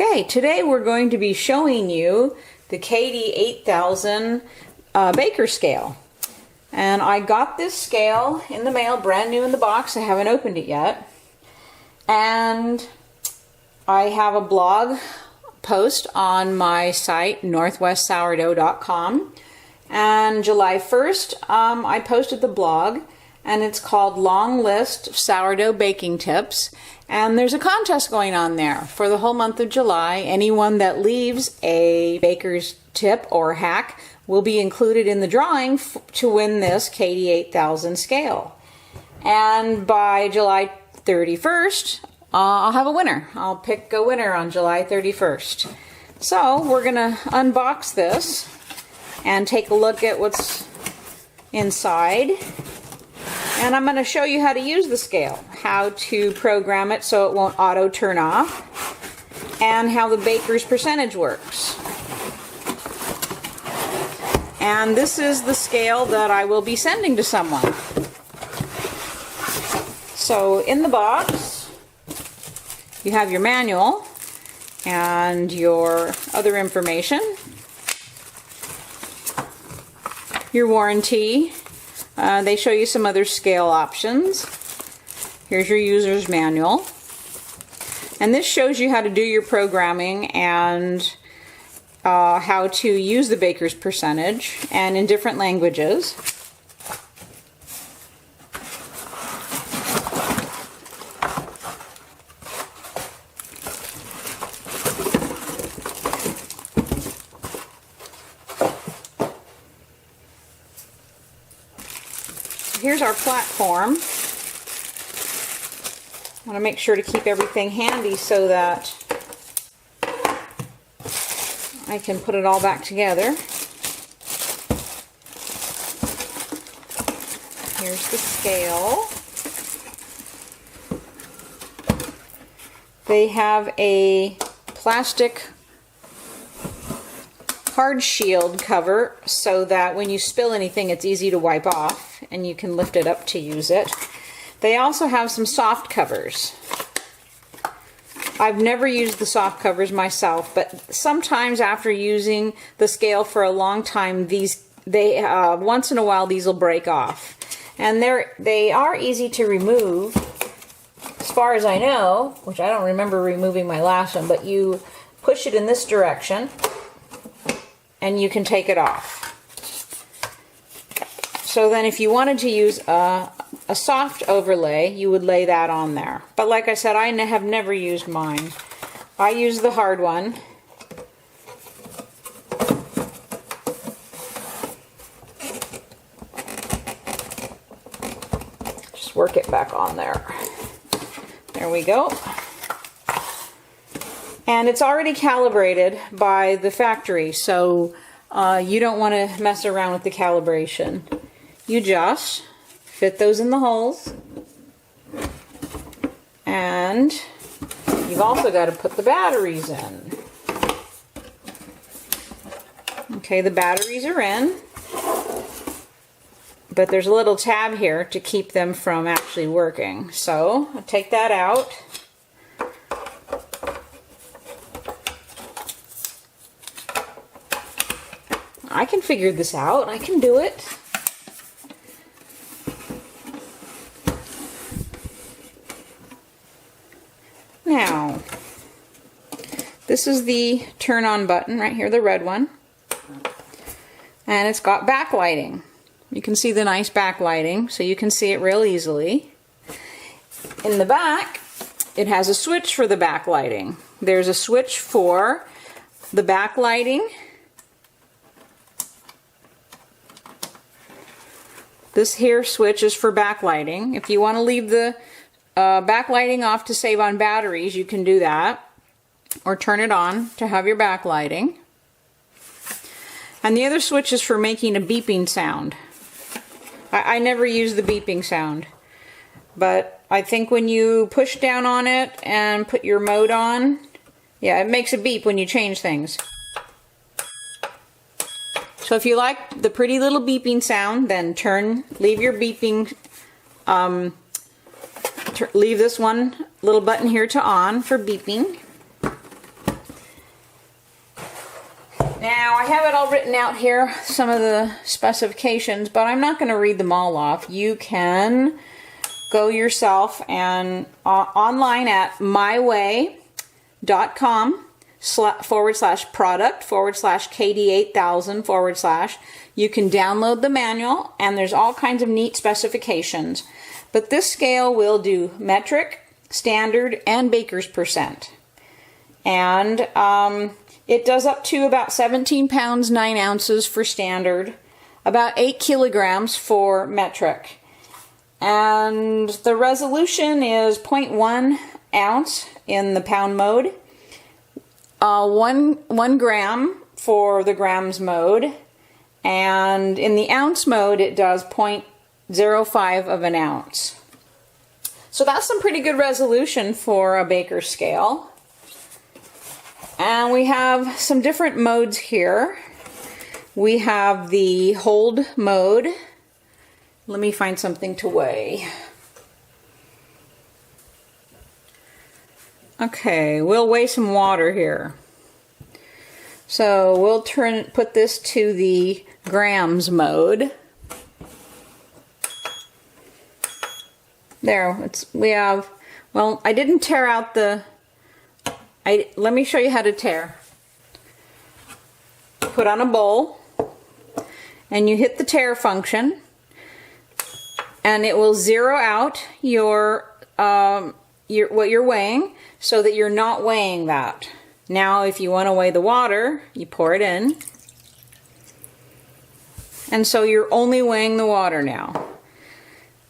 Okay, today we're going to be showing you the KD 8000 baker scale. And I got this scale in the mail, brand new in the box. I haven't opened it yet. And I have a blog post on my site, northwestsourdough.com. And July 1st, I posted the blog, and it's called Long List of Sourdough Baking Tips. And there's a contest going on there for the whole month of July. Anyone that leaves a baker's tip or hack will be included in the drawing to win this KD 8000 scale. And by July 31st, I'll have a winner. I'll pick a winner on July 31st. So we're going to unbox this and take a look at what's inside. And I'm going to show you how to use the scale, how to program it so it won't auto turn off, and how the baker's percentage works. And this is the scale that I will be sending to someone. So in the box, you have your manual and your other information, your warranty. They show you some other scale options. Here's your user's manual. And this shows you how to do your programming and how to use the baker's percentage, and in different languages. Here's our platform. I want to make sure to keep everything handy so that I can put it all back together. Here's the scale. They have a plastic hard shield cover so that when you spill anything it's easy to wipe off and you can lift it up to use it. They also have some soft covers. I've never used the soft covers myself, but sometimes after using the scale for a long time, once in a while these will break off. And they are easy to remove, as far as I know, which I don't remember removing my last one, but you push it in this direction and you can take it off. So then if you wanted to use a soft overlay, you would lay that on there. But like I said, I have never used mine. I use the hard one. Just work it back on there. There we go. And it's already calibrated by the factory, so you don't want to mess around with the calibration. You just fit those in the holes, and you've also got to put the batteries in. Okay, the batteries are in, but there's a little tab here to keep them from actually working. So I'll take that out. I can figure this out. I can do it. Now, this is the turn on button right here, the red one. And it's got backlighting. You can see the nice backlighting, so you can see it real easily. In the back, it has a switch for the backlighting. There's a switch for the backlighting. This here switch is for backlighting. If you want to leave the backlighting off to save on batteries, you can do that, or turn it on to have your backlighting. And the other switch is for making a beeping sound. I never use the beeping sound, but I think when you push down on it and put your mode on, yeah, it makes a beep when you change things. So if you like the pretty little beeping sound, then leave your beeping leave this one little button here to on for beeping. have it all written out here, some of the specifications, but I'm not going to read them all off. You can go yourself and online at myway.com/product/KD8000/. You can download the manual, and there's all kinds of neat specifications. But this scale will do metric, standard, and baker's percent. And it does up to about 17 pounds 9 ounces for standard, about 8 kilograms for metric. And the resolution is 0.1 ounce in the pound mode, 1 gram for the grams mode, and in the ounce mode it does 0.05 of an ounce. So that's some pretty good resolution for a baker's scale. And we have some different modes here. We have the hold mode. Let me find something to weigh. Okay, we'll weigh some water here. So we'll put this to the grams mode. There, we have, well, I didn't tear out let me show you how to tare. Put on a bowl, and you hit the tare function, and it will zero out what you're weighing, so that you're not weighing that. Now, if you want to weigh the water, you pour it in, and so you're only weighing the water now.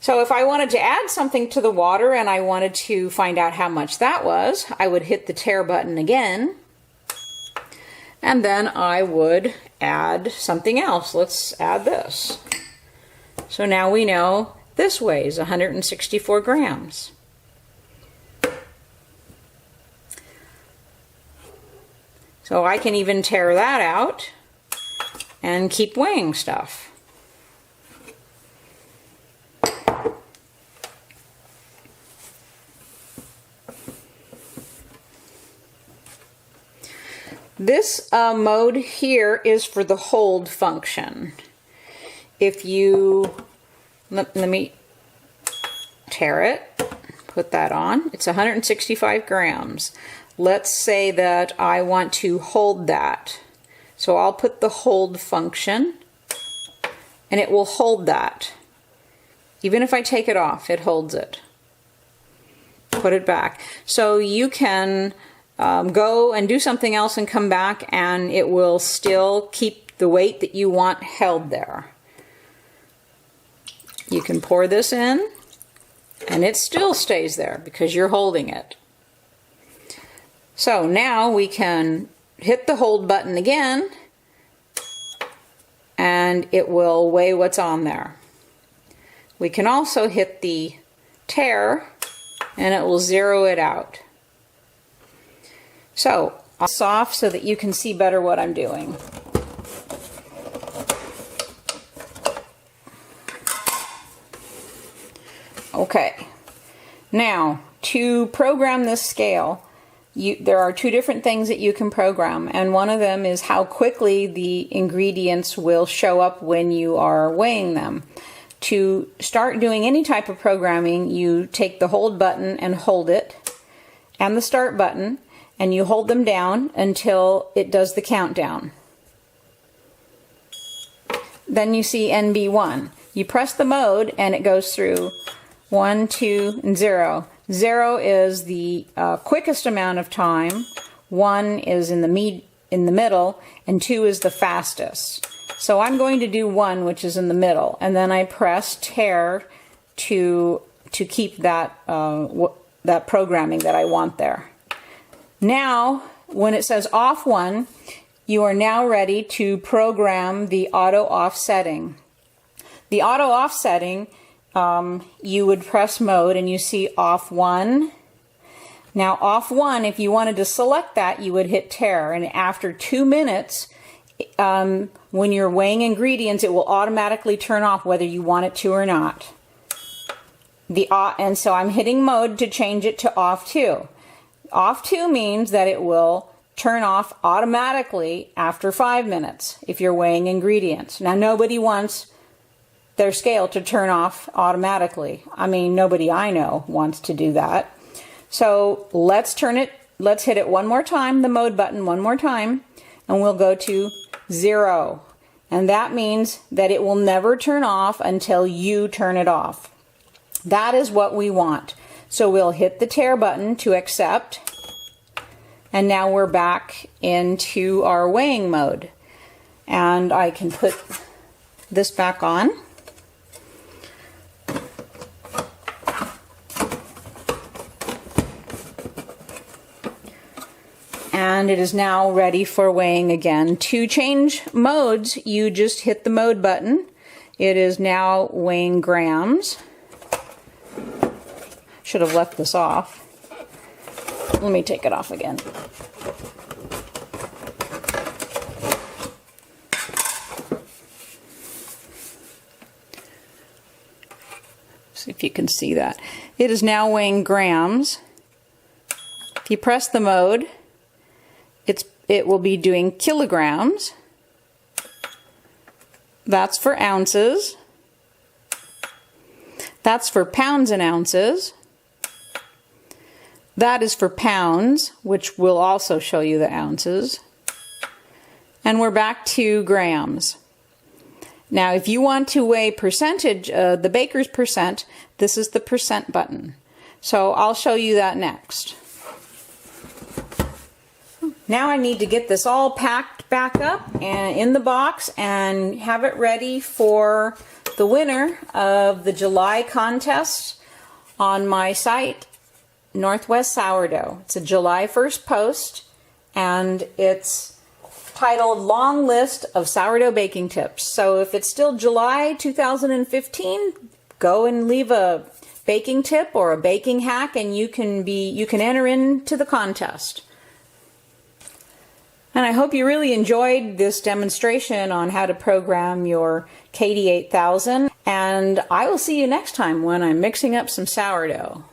So if I wanted to add something to the water and I wanted to find out how much that was, I would hit the tare button again, and then I would add something else. Let's add this. So now we know this weighs 164 grams. So I can even tear that out and keep weighing stuff. This mode here is for the hold function. If you, let me tare it, put that on. It's 165 grams. Let's say that I want to hold that. So I'll put the hold function, and it will hold that. Even if I take it off, it holds it. Put it back. So you can go and do something else and come back, and it will still keep the weight that you want held there. You can pour this in, and it still stays there because you're holding it. So now we can hit the hold button again, and it will weigh what's on there. We can also hit the tare, and it will zero it out. So, I'll this off so that you can see better what I'm doing. Okay, now to program this scale, there are two different things that you can program, and one of them is how quickly the ingredients will show up when you are weighing them. To start doing any type of programming, you take the hold button and hold it, and the start button, and you hold them down until it does the countdown. Then you see NB1. You press the mode and it goes through 1, 2, and 0. 0 is the quickest amount of time, 1 is in the middle, and 2 is the fastest. So I'm going to do 1, which is in the middle, and then I press tare to keep that that programming that I want there. Now, when it says off 1, you are now ready to program the auto off setting. The auto off setting, you would press mode and you see off 1. Now off 1, if you wanted to select that, you would hit tare, and after 2 minutes, when you're weighing ingredients, it will automatically turn off whether you want it to or not. And so I'm hitting mode to change it to off 2. Off 2 means that it will turn off automatically after 5 minutes if you're weighing ingredients. Now, nobody wants their scale to turn off automatically. I mean, nobody I know wants to do that. So let's hit it one more time, the mode button one more time, and we'll go to 0. And that means that it will never turn off until you turn it off. That is what we want. So we'll hit the tare button to accept. And now we're back into our weighing mode. And I can put this back on. And it is now ready for weighing again. To change modes, you just hit the mode button. It is now weighing grams. Should have left this off. Let me take it off again. See if you can see that. It is now weighing grams. If you press the mode, it will be doing kilograms. That's for ounces. That's for pounds and ounces. That is for pounds, which will also show you the ounces. And we're back to grams. Now, if you want to weigh percentage, the baker's percent, this is the percent button. So I'll show you that next. Now I need to get this all packed back up and in the box and have it ready for the winner of the July contest on my site, Northwest Sourdough. It's a July 1st post, and it's titled Long List of Sourdough Baking Tips. So if it's still July 2015, go and leave a baking tip or a baking hack, and you can enter into the contest. And I hope you really enjoyed this demonstration on how to program your KD 8000. And I will see you next time when I'm mixing up some sourdough.